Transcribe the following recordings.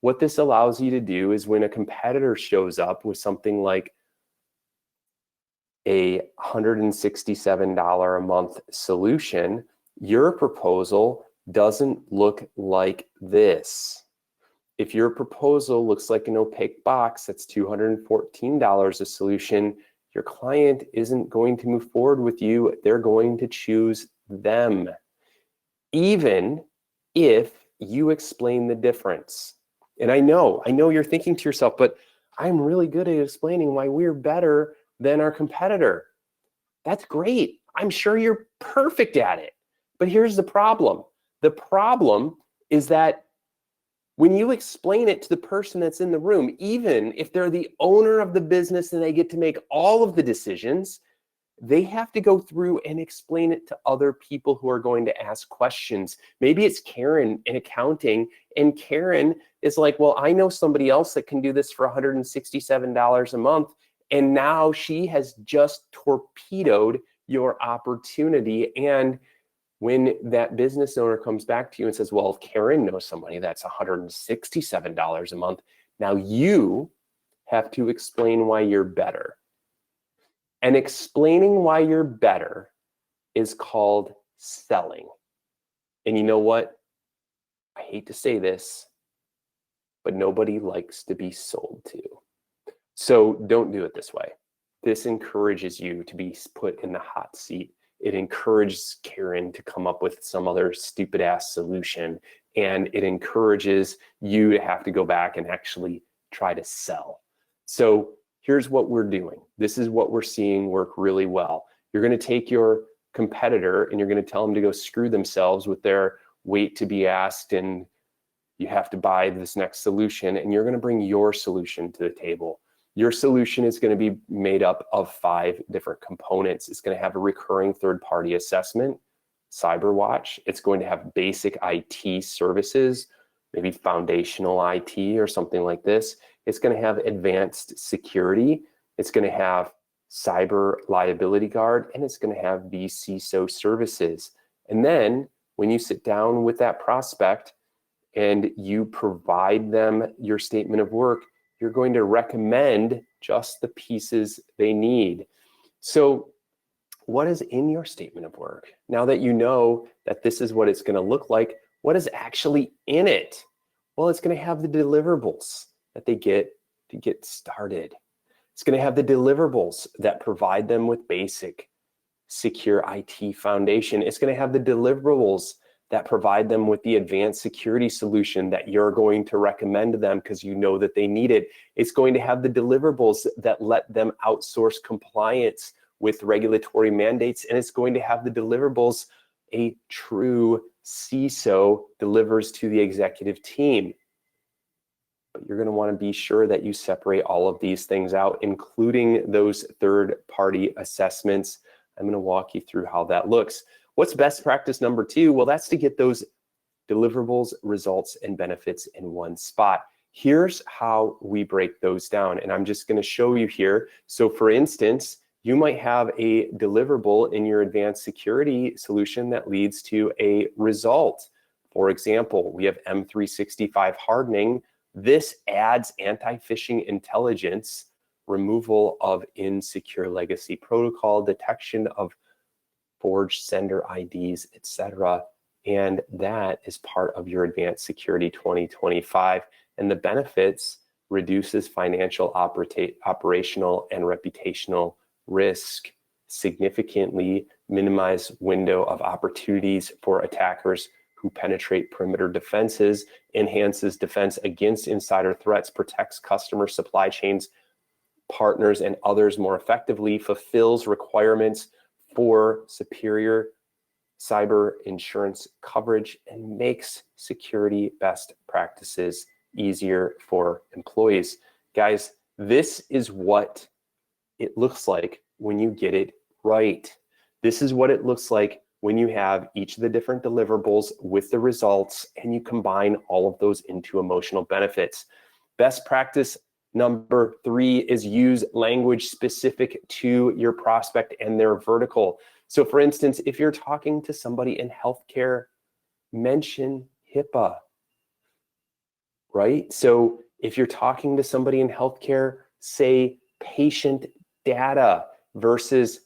What this allows you to do is when a competitor shows up with something like a $167 a month solution, your proposal doesn't look like this. If your proposal looks like an opaque box that's $214 a solution, your client isn't going to move forward with you. They're going to choose them, even if you explain the difference. And I know you're thinking to yourself, but I'm really good at explaining why we're better than our competitor. That's great. I'm sure you're perfect at it. But here's the problem. The problem is that when you explain it to the person that's in the room, even if they're the owner of the business and they get to make all of the decisions, they have to go through and explain it to other people who are going to ask questions. Maybe it's Karen in accounting, and Karen is like, well, I know somebody else that can do this for $167 a month, and now she has just torpedoed your opportunity. And when that business owner comes back to you and says, well, Karen knows somebody that's $167 a month, now you have to explain why you're better. And explaining why you're better is called selling. And you know what? I hate to say this, but nobody likes to be sold to. So don't do it this way. This encourages you to be put in the hot seat. It encourages Karen to come up with some other stupid ass solution. And it encourages you to have to go back and actually try to sell. So here's what we're doing. This is what we're seeing work really well. You're going to take your competitor and you're going to tell them to go screw themselves with their wait to be asked and you have to buy this next solution, and you're going to bring your solution to the table. Your solution is going to be made up of 5 different components. It's going to have a recurring third-party assessment, CyberWatch. It's going to have basic IT services, maybe foundational IT or something like this. It's going to have advanced security. It's going to have cyber liability guard, and it's going to have vCISO services. And then when you sit down with that prospect and you provide them your statement of work, you're going to recommend just the pieces they need. So what is in your statement of work? Now that you know that this is what it's going to look like, what is actually in it? Well, it's going to have the deliverables that they get to get started. It's going to have the deliverables that provide them with basic secure IT foundation. It's going to have the deliverables that provide them with the advanced security solution that you're going to recommend to them because you know that they need it. It's going to have the deliverables that let them outsource compliance with regulatory mandates, and it's going to have the deliverables a true CISO delivers to the executive team. But you're going to want to be sure that you separate all of these things out, including those third-party assessments. I'm going to walk you through how that looks. What's best practice number 2? Well, that's to get those deliverables, results, and benefits in one spot. Here's how we break those down, and I'm just going to show you here. So for instance, you might have a deliverable in your advanced security solution that leads to a result. For example, we have M365 hardening. This adds anti-phishing intelligence, removal of insecure legacy protocol, detection of forged sender IDs, etc. And that is part of your Advanced Security 2025. And the benefits reduces financial, operational, and reputational risk, significantly minimize window of opportunities for attackers who penetrate perimeter defenses, enhances defense against insider threats, protects customer supply chains, partners, and others more effectively, fulfills requirements for superior cyber insurance coverage, and makes security best practices easier for employees. Guys, this is what it looks like when you get it right. This is what it looks like when you have each of the different deliverables with the results and you combine all of those into emotional benefits. Best practice number 3 is use language specific to your prospect and their vertical. So for instance, if you're talking to somebody in healthcare, mention HIPAA. right? So if you're talking to somebody in healthcare, say patient data versus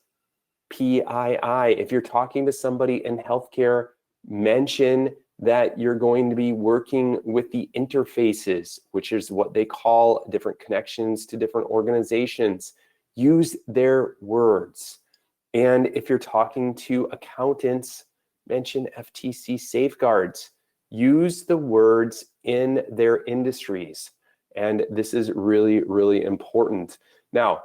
PII. If you're talking to somebody in healthcare, mention that you're going to be working with the interfaces, which is what they call different connections to different organizations. Use their words. And if you're talking to accountants, mention FTC safeguards. Use the words in their industries. And this is really, really important. Now,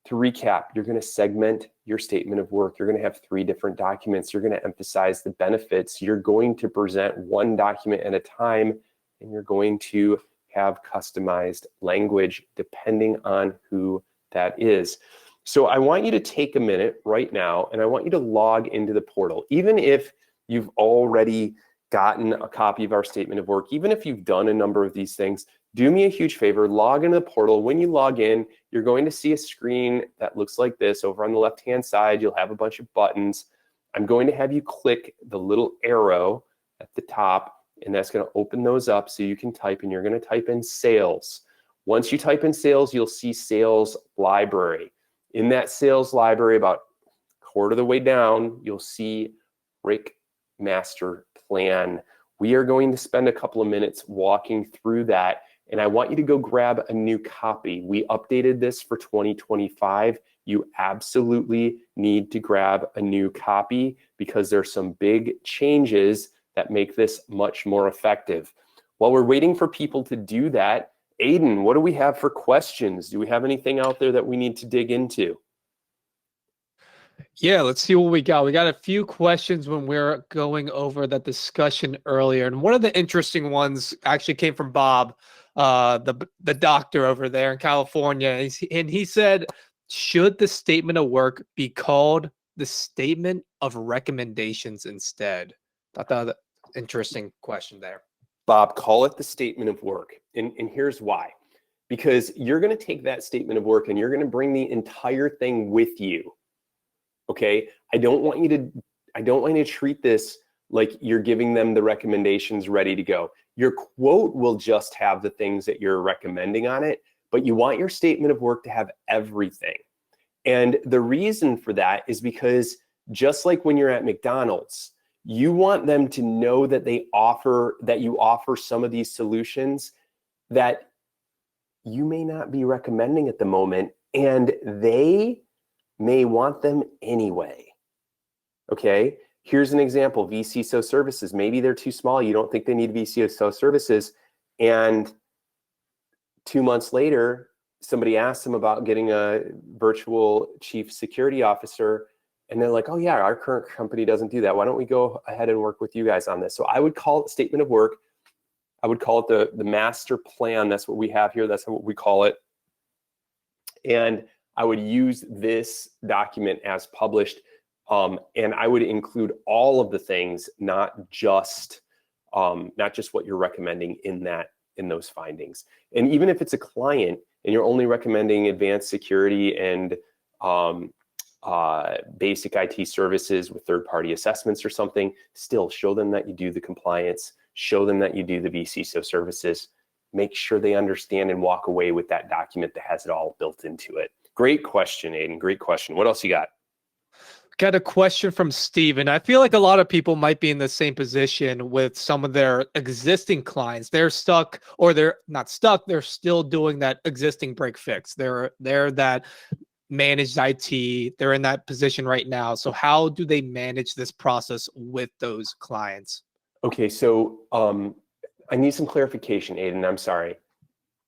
to recap, you're going to segment your statement of work. You're going to have 3 different documents. You're going to emphasize the benefits. You're going to present one document at a time, and you're going to have customized language depending on who that is. So I want you to take a minute right now, and I want you to log into the portal. Even if you've already gotten a copy of our statement of work, even if you've done a number of these things, do me a huge favor, log into the portal. When you log in, you're going to see a screen that looks like this. Over on the left-hand side, you'll have a bunch of buttons. I'm going to have you click the little arrow at the top, and that's going to open those up so you can type, and you're going to type in sales. Once you type in sales, you'll see sales library. In that sales library, about a quarter of the way down, you'll see break master plan. We are going to spend a couple of minutes walking through that, and I want you to go grab a new copy. We updated this for 2025. You absolutely need to grab a new copy because there's some big changes that make this much more effective. While we're waiting for people to do that, Aiden, what do we have for questions? Do we have anything out there that we need to dig into? Yeah, let's see what we got. We got a few questions when we're going over that discussion earlier. And one of the interesting ones actually came from Bob, the doctor over there in California. And he said, should the statement of work be called the statement of recommendations instead? I thought that was an interesting question there. Bob, call it the statement of work. And here's why. Because you're going to take that statement of work and you're going to bring the entire thing with you. Okay? I don't want you to treat this like you're giving them the recommendations ready to go. Your quote will just have the things that you're recommending on it, but you want your statement of work to have everything. And the reason for that is because just like when you're at McDonald's, you want them to know that you offer some of these solutions that you may not be recommending at the moment, and they may want them anyway. Okay, here's an example, vCISO services. Maybe they're too small. You don't think they need vCISO services. And 2 months later, somebody asks them about getting a virtual chief security officer. And they're like, oh yeah, our current company doesn't do that. Why don't we go ahead and work with you guys on this? So I would call it statement of work. I would call it the master plan. That's what we have here. That's what we call it. And I would use this document as published. And I would include all of the things, not just what you're recommending in those findings. And even if it's a client and you're only recommending advanced security and basic IT services with third-party assessments or something, still show them that you do the compliance, show them that you do the vCISO services, make sure they understand and walk away with that document that has it all built into it. Great question, Aiden, great question. What else you got? Got a question from Steven. I feel like a lot of people might be in the same position with some of their existing clients. They're stuck, or they're not stuck, they're still doing that existing break fix. They're that managed IT. They're in that position right now. So how do they manage this process with those clients? Okay, so I need some clarification, Aiden. I'm sorry.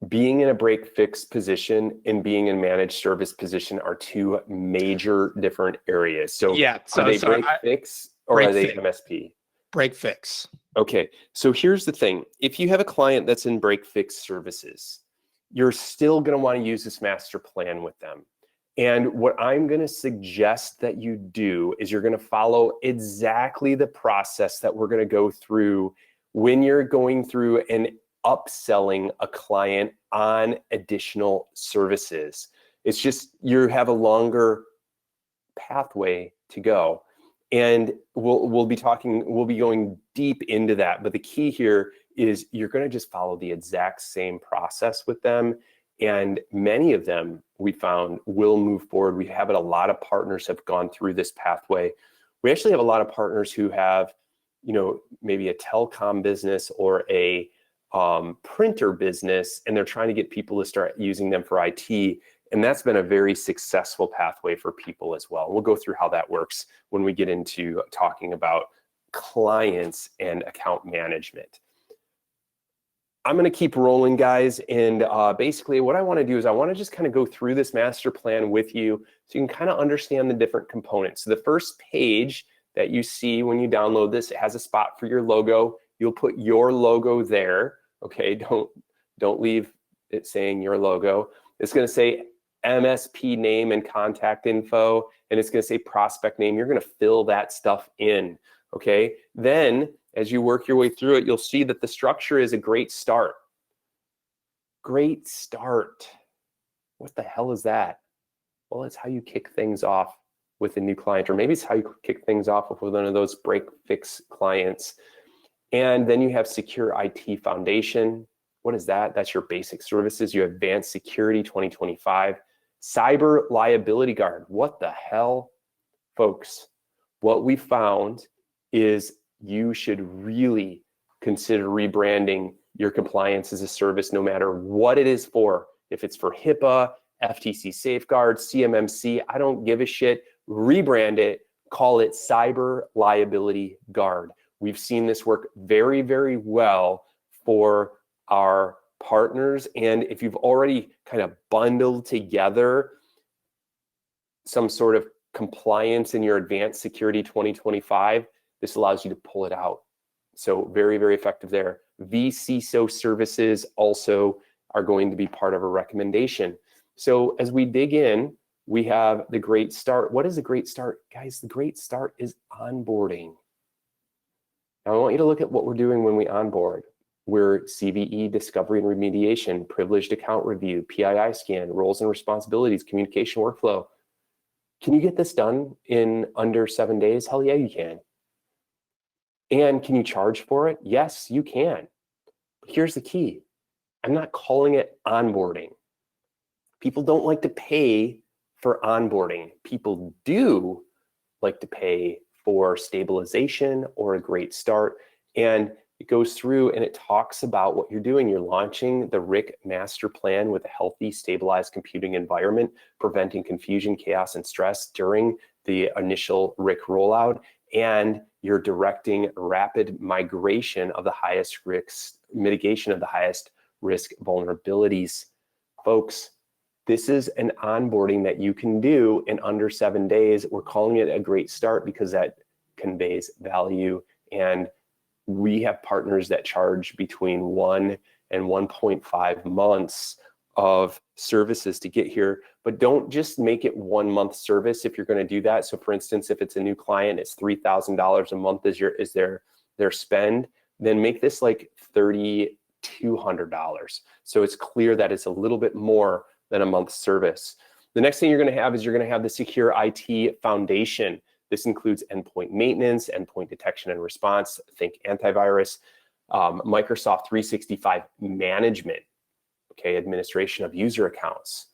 Being in a break fix position and being in managed service position are 2 major different areas. So yeah, are they break fix or are they MSP? Break fix. Okay, so here's the thing. If you have a client that's in break fix services, you're still going to want to use this master plan with them. And what I'm going to suggest that you do is you're going to follow exactly the process that we're going to go through when you're going through and upselling a client on additional services. It's just you have a longer pathway to go. And we'll be going deep into that. But the key here is you're going to just follow the exact same process with them. And many of them we found will move forward. We have it, a lot of partners have gone through this pathway. We actually have a lot of partners who have, you know, maybe a telecom business or a printer business, and they're trying to get people to start using them for IT. And that's been a very successful pathway for people as well. We'll go through how that works when we get into talking about clients and account management. I'm going to keep rolling, guys. And basically what I want to do is I want to just kind of go through this master plan with you so you can kind of understand the different components. So the first page that you see when you download this, it has a spot for your logo. You'll put your logo there. Okay, don't leave it saying your logo. It's going to say MSP name and contact info, and it's going to say prospect name. You're going to fill that stuff in. Okay, then as you work your way through it, you'll see that the structure is a great start. Great start. What the hell is that? Well, it's how you kick things off with a new client, or maybe it's how you kick things off with one of those break fix clients. And then you have secure IT foundation. What is that? That's your basic services. You have advanced security 2025, cyber liability guard. What the hell? Folks, what we found is you should really consider rebranding your compliance as a service, no matter what it is for. If it's for HIPAA, FTC safeguards, CMMC, I don't give a shit. Rebrand it, call it cyber liability guard. We've seen this work very, very well for our partners. And if you've already kind of bundled together some sort of compliance in your advanced security 2025, this allows you to pull it out. So very, very effective there. vCISO services also are going to be part of a recommendation. So as we dig in, we have the great start. What is a great start? Guys, the great start is onboarding. Now I want you to look at what we're doing when we onboard. We're CVE, discovery and remediation, privileged account review, PII scan, roles and responsibilities, communication workflow. Can you get this done in under 7 days? Hell yeah, you can. And can you charge for it? Yes, you can. But here's the key. I'm not calling it onboarding. People don't like to pay for onboarding. People do like to pay for stabilization or a great start. And it goes through and it talks about what you're doing. You're launching the RIC master plan with a healthy, stabilized computing environment, preventing confusion, chaos, and stress during the initial RIC rollout. And you're directing rapid migration of the highest risks, mitigation of the highest risk vulnerabilities. Folks, this is an onboarding that you can do in under 7 days. We're calling it a great start because that conveys value. And we have partners that charge between 1 and 1.5 months of services to get here, but don't just make it 1 month service if you're going to do that. So for instance, if it's a new client, it's $3,000 a month is their spend, then make this like $3,200. So it's clear that it's a little bit more than a month's service. The next thing you're going to have is you're going to have the secure IT foundation. This includes endpoint maintenance, endpoint detection and response, think antivirus, Microsoft 365 management, okay, administration of user accounts,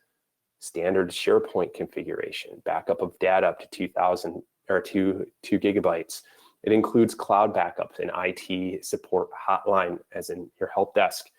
standard SharePoint configuration, backup of data up to 2,000 or 2 gigabytes. It includes cloud backups and IT support hotline, as in your help desk.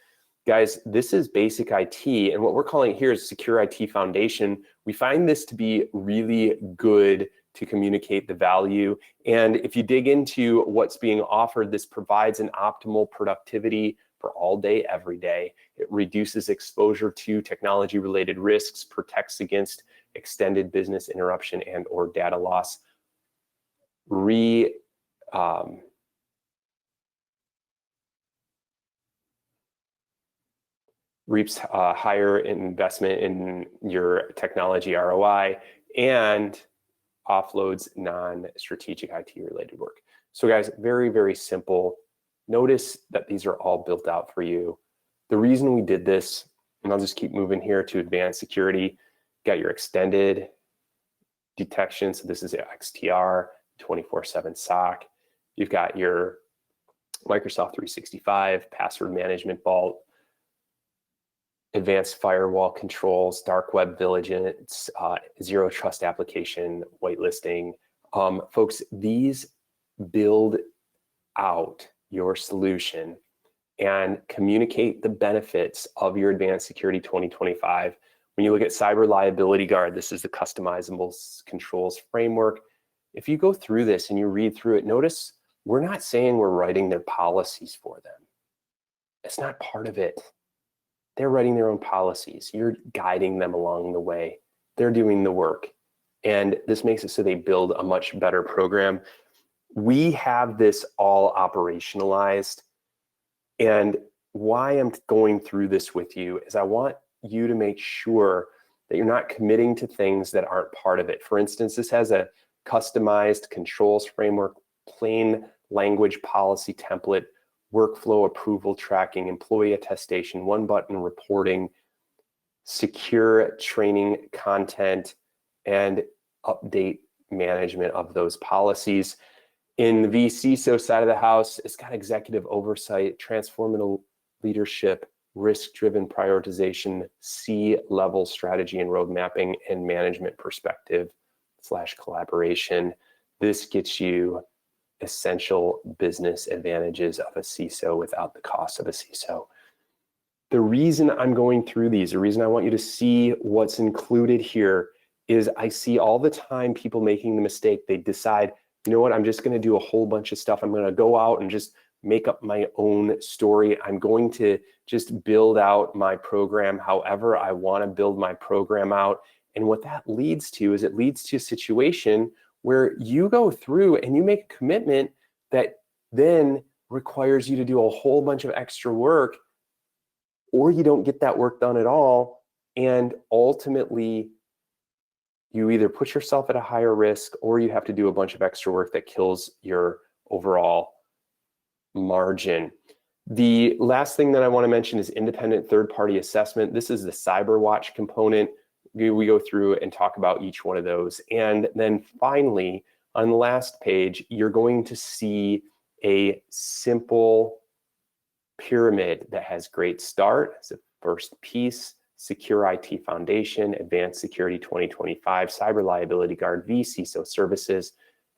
Guys, this is basic IT, and what we're calling here is Secure IT Foundation. We find this to be really good to communicate the value. And if you dig into what's being offered, this provides an optimal productivity for all day, every day. It reduces exposure to technology-related risks, protects against extended business interruption and or data loss, reaps higher investment in your technology ROI, and offloads non-strategic IT related work. So guys, very, very simple. Notice that these are all built out for you. The reason we did this, and I'll just keep moving here to advanced security, got your extended detection. So this is XTR, 24/7 SOC. You've got your Microsoft 365, password management vault, advanced firewall controls, dark web vigilance, zero trust application, whitelisting. Folks, these build out your solution and communicate the benefits of your Advanced Security 2025. When you look at Cyber Liability Guard, this is the customizable controls framework. If you go through this and you read through it, notice we're not saying we're writing their policies for them. It's not part of it. They're writing their own policies. You're guiding them along the way. They're doing the work. And this makes it so they build a much better program. We have this all operationalized. And why I'm going through this with you is I want you to make sure that you're not committing to things that aren't part of it. For instance, this has a customized controls framework, plain language policy template, workflow approval tracking, employee attestation, one button reporting, secure training content, and update management of those policies. In the vCISO side of the house, it's got executive oversight, transformative leadership, risk-driven prioritization, C-level strategy and road mapping, and management perspective / collaboration. This gets you essential business advantages of a CISO without the cost of a CISO. The reason I'm going through these, the reason I want you to see what's included here is I see all the time people making the mistake. They decide, you know what, I'm just going to do a whole bunch of stuff. I'm going to go out and just make up my own story. I'm going to just build out my program however I want to build my program out. And what that leads to is it leads to a situation where you go through and you make a commitment that then requires you to do a whole bunch of extra work, or you don't get that work done at all. And ultimately, you either put yourself at a higher risk or you have to do a bunch of extra work that kills your overall margin. The last thing that I want to mention is independent third-party assessment. This is the CyberWatch component. We go through and talk about each one of those. And then finally, on the last page, you're going to see a simple pyramid that has great start as a first piece, Secure IT Foundation, Advanced Security 2025, Cyber Liability Guard, vCISO services,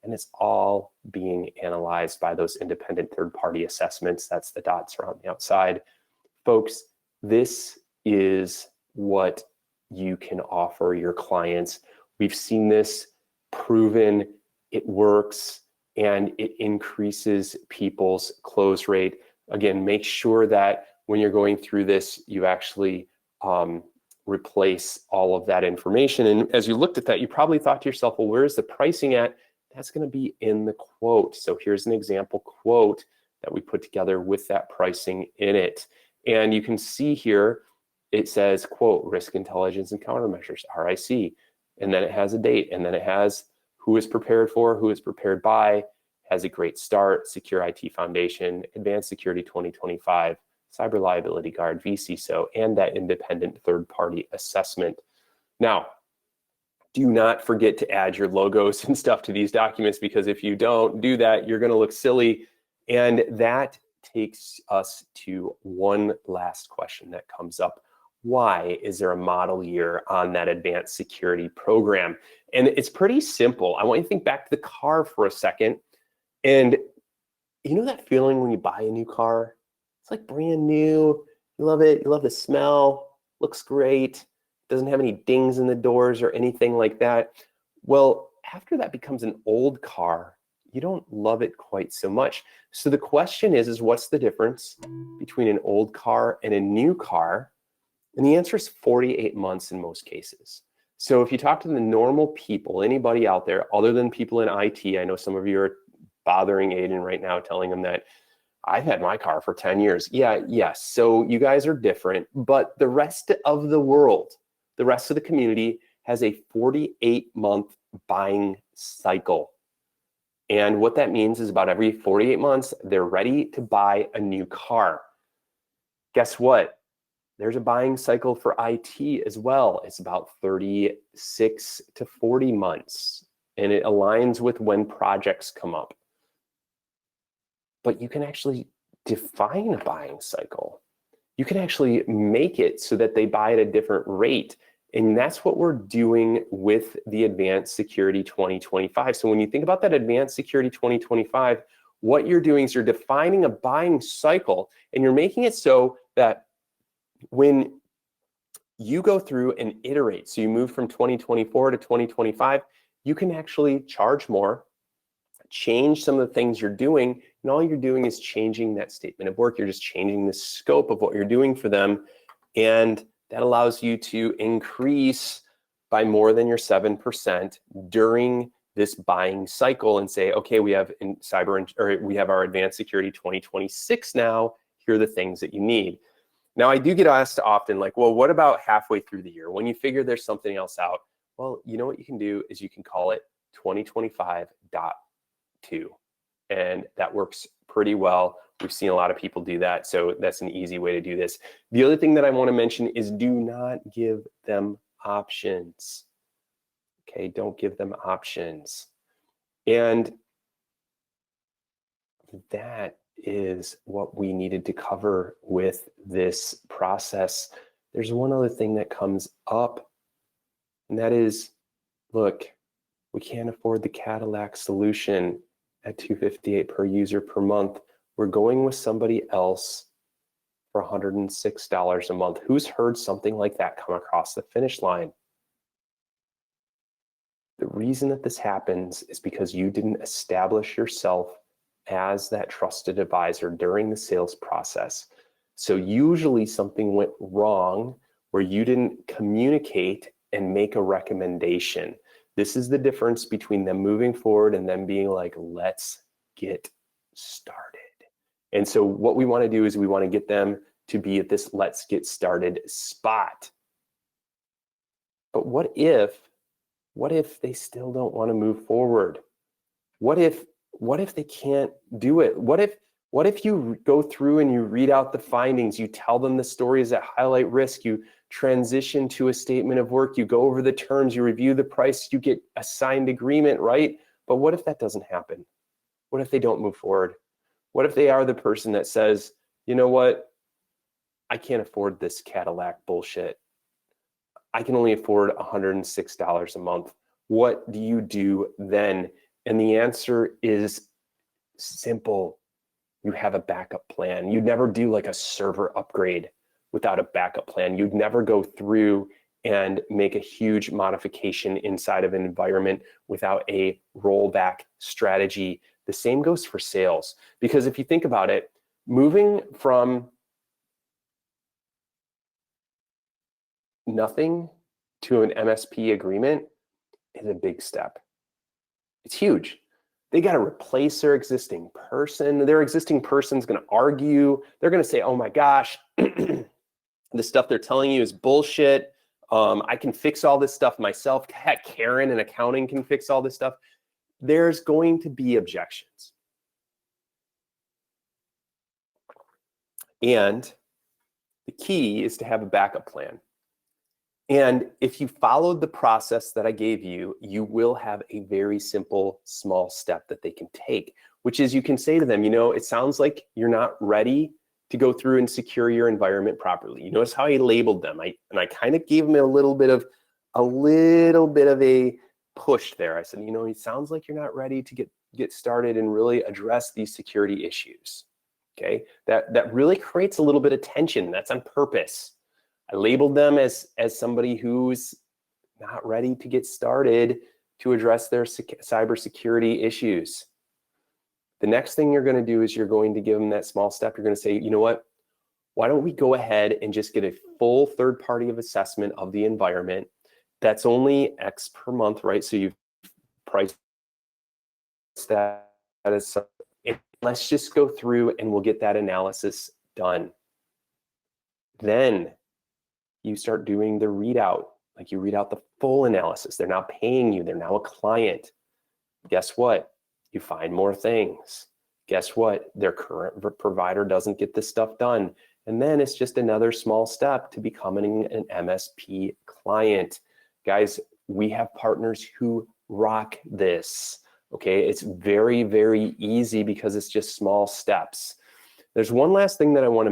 and it's all being analyzed by those independent third-party assessments. That's the dots around the outside. Folks, this is what you can offer your clients. We've seen this proven, it works, and it increases people's close rate. Again, make sure that when you're going through this, you actually replace all of that information. And as you looked at that, you probably thought to yourself, well, where's the pricing at? That's going to be in the quote. So here's an example quote that we put together with that pricing in it. And you can see here, it says, quote, risk intelligence and countermeasures, RIC. And then it has a date. And then it has who is prepared for, who is prepared by, has a great start, Secure IT Foundation, Advanced Security 2025, Cyber Liability Guard, vCISO, and that independent third-party assessment. Now, do not forget to add your logos and stuff to these documents, because if you don't do that, you're going to look silly. And that takes us to one last question that comes up. Why is there a model year on that advanced security program? And it's pretty simple. I want you to think back to the car for a second. And you know that feeling when you buy a new car? It's like brand new. You love it. You love the smell. Looks great. Doesn't have any dings in the doors or anything like that. Well, after that becomes an old car, you don't love it quite so much. So the question is what's the difference between an old car and a new car? And the answer is 48 months in most cases. So if you talk to the normal people, anybody out there other than people in IT, I know some of you are bothering Aiden right now telling him that I've had my car for 10 years. Yeah, yes. So you guys are different, but the rest of the world, the rest of the community has a 48-month buying cycle. And what that means is about every 48 months, they're ready to buy a new car. Guess what? There's a buying cycle for IT as well. It's about 36 to 40 months, and it aligns with when projects come up. But you can actually define a buying cycle. You can actually make it so that they buy at a different rate. And that's what we're doing with the Advanced Security 2025. So when you think about that Advanced Security 2025, what you're doing is you're defining a buying cycle, and you're making it so that when you go through and iterate, so you move from 2024 to 2025, you can actually charge more, change some of the things you're doing, and all you're doing is changing that statement of work. You're just changing the scope of what you're doing for them, and that allows you to increase by more than your 7% during this buying cycle and say, okay, we have we have our Advanced Security 2026 now. Here are the things that you need. Now, I do get asked often, like, well, what about halfway through the year when you figure there's something else out? Well, you know what you can do is you can call it 2025.2, and that works pretty well. We've seen a lot of people do that, so that's an easy way to do this. The other thing that I want to mention is do not give them options. Okay, don't give them options. And that is what we needed to cover with this process. There's one other thing that comes up, and that is, look, we can't afford the Cadillac solution at $258 per user per month. We're going with somebody else for $106 a month. Who's heard something like that come across the finish line? The reason that this happens is because you didn't establish yourself as that trusted advisor during the sales process. So usually something went wrong where you didn't communicate and make a recommendation. This is the difference between them moving forward and them being like, let's get started. And so what we want to do is we want to get them to be at this let's get started spot. But what if they still don't want to move forward? What if they can't do it? What if you go through and you read out the findings, you tell them the stories that highlight risk, you transition to a statement of work, you go over the terms, you review the price, you get a signed agreement, right? But what if that doesn't happen? What if they don't move forward? What if they are the person that says, you know what? I can't afford this Cadillac bullshit. I can only afford $106 a month. What do you do then? And the answer is simple. You have a backup plan. You'd never do like a server upgrade without a backup plan. You'd never go through and make a huge modification inside of an environment without a rollback strategy. The same goes for sales, because if you think about it, moving from nothing to an MSP agreement is a big step. It's huge. They got to replace their existing person. Their existing person's going to argue. They're going to say, oh my gosh, the stuff they're telling you is bullshit. I can fix all this stuff myself. Heck, Karen in accounting can fix all this stuff. There's going to be objections. And the key is to have a backup plan. And if you followed the process that I gave you, you will have a very simple, small step that they can take, which is you can say to them, you know, it sounds like you're not ready to go through and secure your environment properly. You notice how I labeled them. I kind of gave them a little bit of a push there. I said, you know, it sounds like you're not ready to get started and really address these security issues. Okay, that really creates a little bit of tension. That's on purpose. I labeled them as somebody who's not ready to get started to address their cybersecurity issues. The next thing you're going to do is you're going to give them that small step. You're going to say, you know what? Why don't we go ahead and just get a full third-party assessment of the environment? That's only X per month, right? So you've priced that as let's just go through and we'll get that analysis done. Then you start doing the readout, like you read out the full analysis. They're now paying you, they're now a client. Guess what? You find more things. Guess what? Their current provider doesn't get this stuff done. And then it's just another small step to becoming an MSP client. Guys, we have partners who rock this. Okay, it's very, very easy because it's just small steps. There's one last thing that I want to